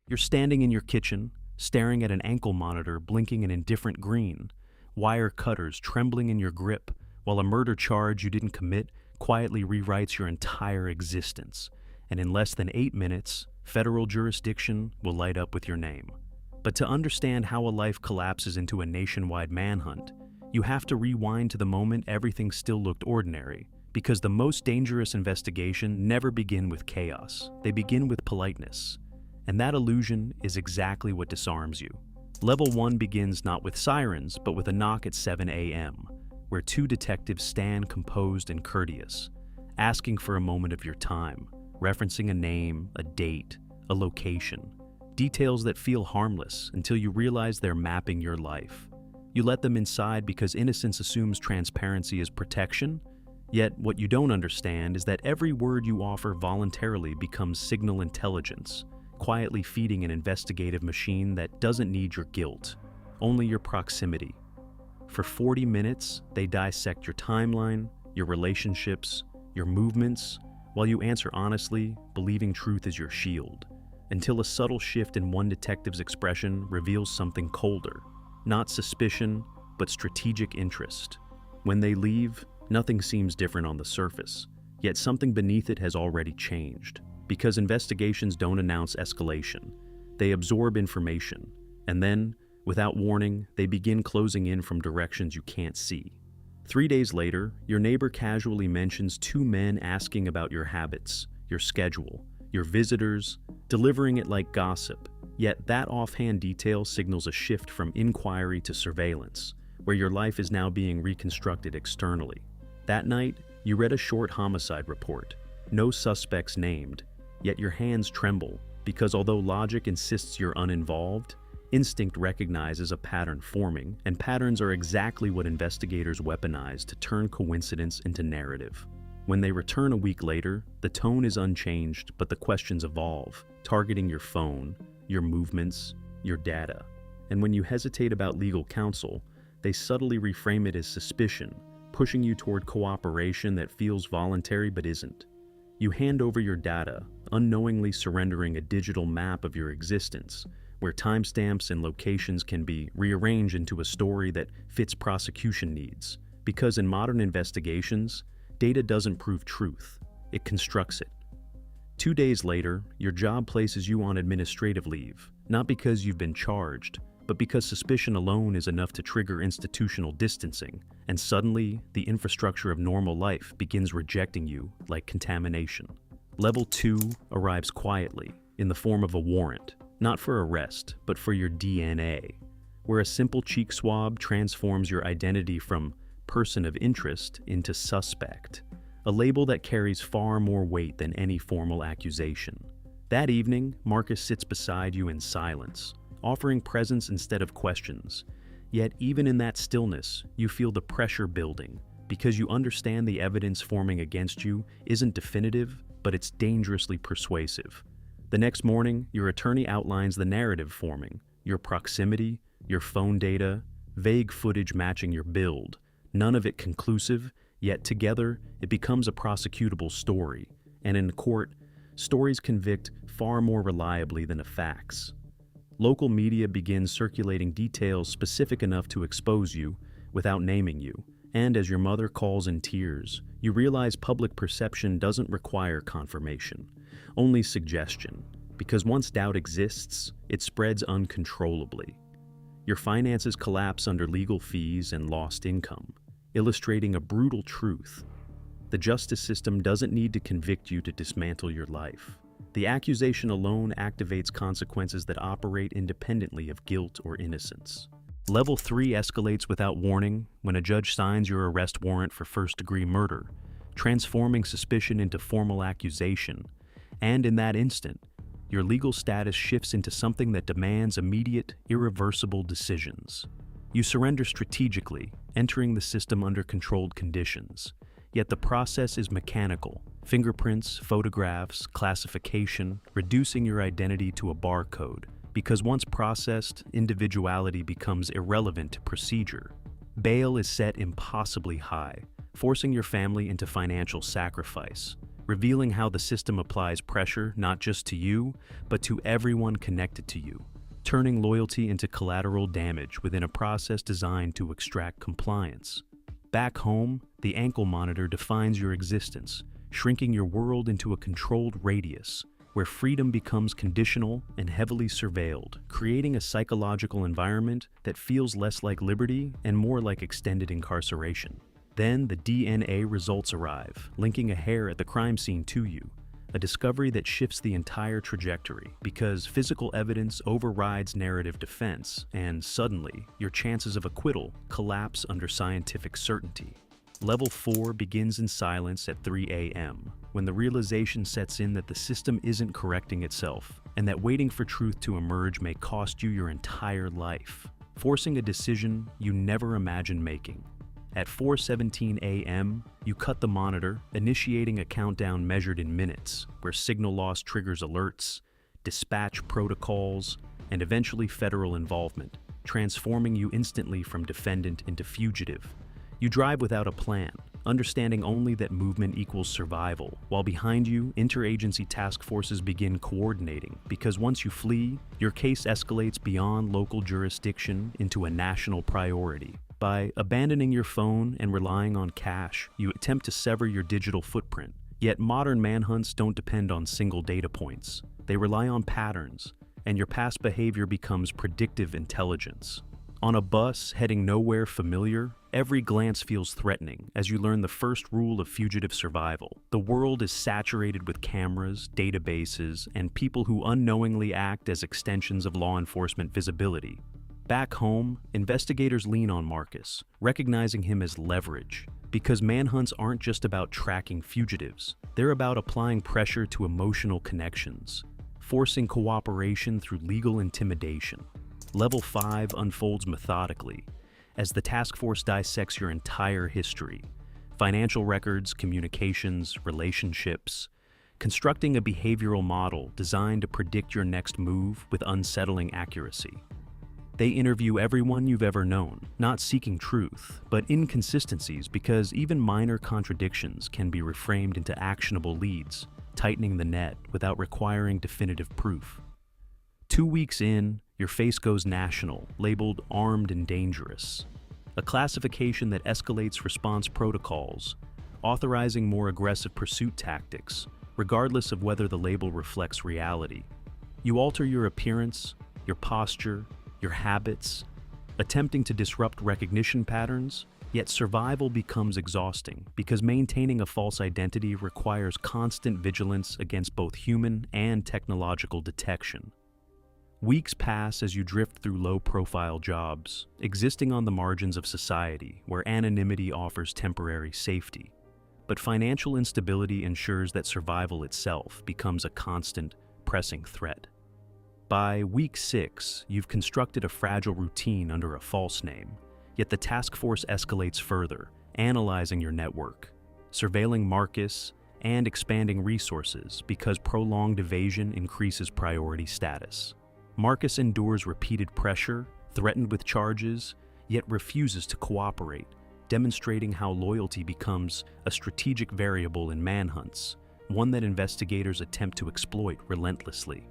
You're standing in your kitchen, staring at an ankle monitor blinking an indifferent green, wire cutters trembling in your grip, while a murder charge you didn't commit quietly rewrites your entire existence. And in less than 8 minutes, federal jurisdiction will light up with your name. But to understand how a life collapses into a nationwide manhunt, you have to rewind to the moment everything still looked ordinary, because the most dangerous investigation never begin with chaos. They begin with politeness. And that illusion is exactly what disarms you. Level 1 begins not with sirens, but with a knock at 7 a.m., where two detectives stand composed and courteous, asking for a moment of your time, referencing a name, a date, a location, details that feel harmless until you realize they're mapping your life. You let them inside because innocence assumes transparency is protection, yet what you don't understand is that every word you offer voluntarily becomes signal intelligence, quietly feeding an investigative machine that doesn't need your guilt, only your proximity. For 40 minutes, they dissect your timeline, your relationships, your movements, while you answer honestly, believing truth is your shield, until a subtle shift in one detective's expression reveals something colder, not suspicion, but strategic interest. When they leave, nothing seems different on the surface, yet something beneath it has already changed. Because investigations don't announce escalation, they absorb information, and then, without warning, they begin closing in from directions you can't see. 3 days later, your neighbor casually mentions two men asking about your habits, your schedule, your visitors, delivering it like gossip, yet that offhand detail signals a shift from inquiry to surveillance, where your life is now being reconstructed externally. That night, you read a short homicide report, no suspects named, yet your hands tremble because although logic insists you're uninvolved, instinct recognizes a pattern forming, and patterns are exactly what investigators weaponize to turn coincidence into narrative. When they return a week later, the tone is unchanged, but the questions evolve, targeting your phone, your movements, your data. And when you hesitate about legal counsel, they subtly reframe it as suspicion, pushing you toward cooperation that feels voluntary but isn't. You hand over your data, unknowingly surrendering a digital map of your existence, where timestamps and locations can be rearranged into a story that fits prosecution needs. Because in modern investigations, data doesn't prove truth, it constructs it. 2 days later, your job places you on administrative leave, not because you've been charged, but because suspicion alone is enough to trigger institutional distancing, and suddenly, the infrastructure of normal life begins rejecting you like contamination. Level 2 arrives quietly, in the form of a warrant, not for arrest, but for your DNA, where a simple cheek swab transforms your identity from person of interest into suspect, a label that carries far more weight than any formal accusation. That evening, Marcus sits beside you in silence, offering presence instead of questions. Yet even in that stillness, you feel the pressure building, because you understand the evidence forming against you isn't definitive, but it's dangerously persuasive. The next morning, your attorney outlines the narrative forming, your proximity, your phone data, vague footage matching your build, none of it conclusive, yet together it becomes a prosecutable story, and in court, stories convict far more reliably than the facts. Local media begins circulating details specific enough to expose you without naming you, and as your mother calls in tears, you realize public perception doesn't require confirmation, only suggestion, because once doubt exists, it spreads uncontrollably. Your finances collapse under legal fees and lost income, illustrating a brutal truth. The justice system doesn't need to convict you to dismantle your life. The accusation alone activates consequences that operate independently of guilt or innocence. Level 3 escalates without warning when a judge signs your arrest warrant for first-degree murder, transforming suspicion into formal accusation. And in that instant, your legal status shifts into something that demands immediate, irreversible decisions. You surrender strategically, entering the system under controlled conditions. Yet the process is mechanical. Fingerprints, photographs, classification, reducing your identity to a barcode. Because once processed, individuality becomes irrelevant to procedure. Bail is set impossibly high, forcing your family into financial sacrifice. revealing how the system applies pressure not just to you, but to everyone connected to you, turning loyalty into collateral damage within a process designed to extract compliance. Back home, the ankle monitor defines your existence, shrinking your world into a controlled radius, where freedom becomes conditional and heavily surveilled, creating a psychological environment that feels less like liberty and more like extended incarceration. Then the DNA results arrive, linking a hair at the crime scene to you, a discovery that shifts the entire trajectory because physical evidence overrides narrative defense, and suddenly, your chances of acquittal collapse under scientific certainty. Level 4 begins in silence at 3 a.m., when the realization sets in that the system isn't correcting itself, and that waiting for truth to emerge may cost you your entire life, forcing a decision you never imagined making. At 4:17 a.m., you cut the monitor, initiating a countdown measured in minutes, where signal loss triggers alerts, dispatch protocols, and eventually federal involvement, transforming you instantly from defendant into fugitive. You drive without a plan, understanding only that movement equals survival, while behind you, interagency task forces begin coordinating, because once you flee, your case escalates beyond local jurisdiction into a national priority. By abandoning your phone and relying on cash, you attempt to sever your digital footprint. Yet modern manhunts don't depend on single data points. They rely on patterns, and your past behavior becomes predictive intelligence. On a bus heading nowhere familiar, every glance feels threatening as you learn the first rule of fugitive survival. The world is saturated with cameras, databases, and people who unknowingly act as extensions of law enforcement visibility. Back home, investigators lean on Marcus, recognizing him as leverage, because manhunts aren't just about tracking fugitives. They're about applying pressure to emotional connections, forcing cooperation through legal intimidation. Level 5 unfolds methodically, as the task force dissects your entire history, financial records, communications, relationships, constructing a behavioral model designed to predict your next move with unsettling accuracy. They interview everyone you've ever known, not seeking truth, but inconsistencies, because even minor contradictions can be reframed into actionable leads, tightening the net without requiring definitive proof. 2 weeks in, your face goes national, labeled armed and dangerous, a classification that escalates response protocols, authorizing more aggressive pursuit tactics, regardless of whether the label reflects reality. You alter your appearance, your posture, your habits, attempting to disrupt recognition patterns, yet survival becomes exhausting because maintaining a false identity requires constant vigilance against both human and technological detection. Weeks pass as you drift through low-profile jobs, existing on the margins of society where anonymity offers temporary safety. But financial instability ensures that survival itself becomes a constant, pressing threat. By week 6, you've constructed a fragile routine under a false name, yet the task force escalates further, analyzing your network, surveilling Marcus, and expanding resources because prolonged evasion increases priority status. Marcus endures repeated pressure, threatened with charges, yet refuses to cooperate, demonstrating how loyalty becomes a strategic variable in manhunts, one that investigators attempt to exploit relentlessly.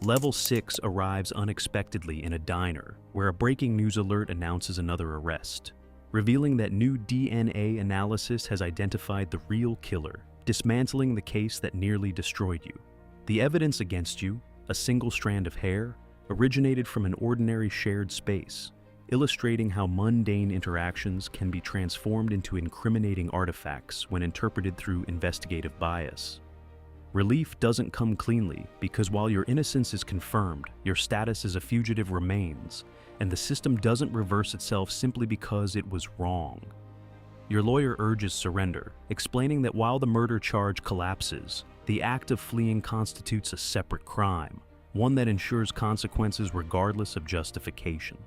Level 6 arrives unexpectedly in a diner, where a breaking news alert announces another arrest, revealing that new DNA analysis has identified the real killer, dismantling the case that nearly destroyed you. The evidence against you, a single strand of hair, originated from an ordinary shared space, illustrating how mundane interactions can be transformed into incriminating artifacts when interpreted through investigative bias. Relief doesn't come cleanly because while your innocence is confirmed, your status as a fugitive remains, and the system doesn't reverse itself simply because it was wrong. Your lawyer urges surrender, explaining that while the murder charge collapses, the act of fleeing constitutes a separate crime, one that ensures consequences regardless of justification.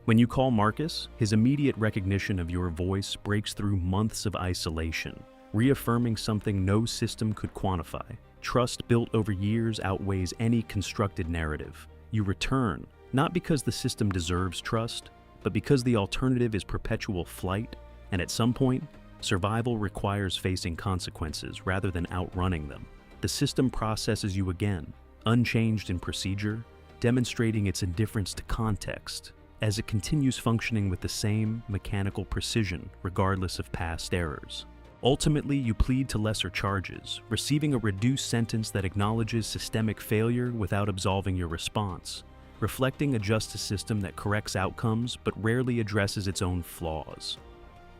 When you call Marcus, his immediate recognition of your voice breaks through months of isolation, reaffirming something no system could quantify. Trust built over years outweighs any constructed narrative. You return, not because the system deserves trust, but because the alternative is perpetual flight, and at some point, Survival requires facing consequences rather than outrunning them. The system processes you again, unchanged in procedure, demonstrating its indifference to context, as it continues functioning with the same mechanical precision regardless of past errors. Ultimately, you plead to lesser charges, receiving a reduced sentence that acknowledges systemic failure without absolving your response, reflecting a justice system that corrects outcomes but rarely addresses its own flaws.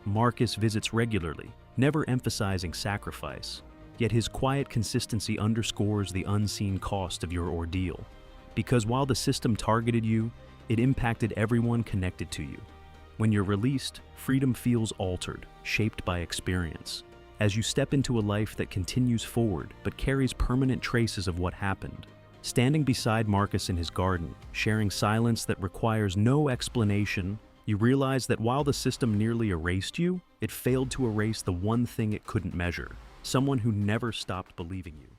Marcus visits regularly, never emphasizing sacrifice, yet his quiet consistency underscores the unseen cost of your ordeal. Because while the system targeted you, it impacted everyone connected to you. When you're released, freedom feels altered, shaped by experience. As you step into a life that continues forward but carries permanent traces of what happened. Standing beside Marcus in his garden, sharing silence that requires no explanation, you realize that while the system nearly erased you, it failed to erase the one thing it couldn't measure: someone who never stopped believing you.